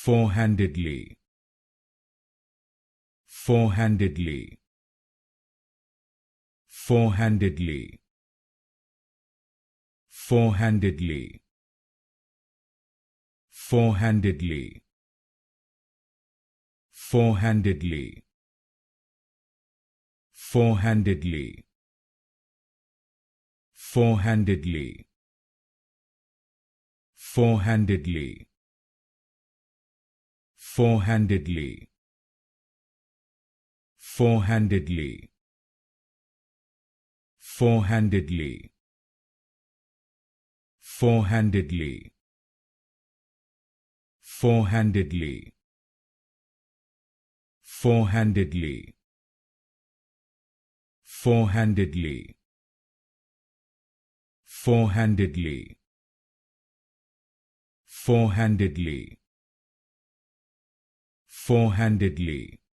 Forehandedly. Forehandedly. Forehandedly. Forehandedly. Forehandedly. Forehandedly. Forehandedly. Forehandedly. Forehandedly. Forehandedly. Forehandedly. Forehandedly. Forehandedly. Forehandedly. Forehandedly. Forehandedly. Forehandedly. Forehandedly. Forehandedly.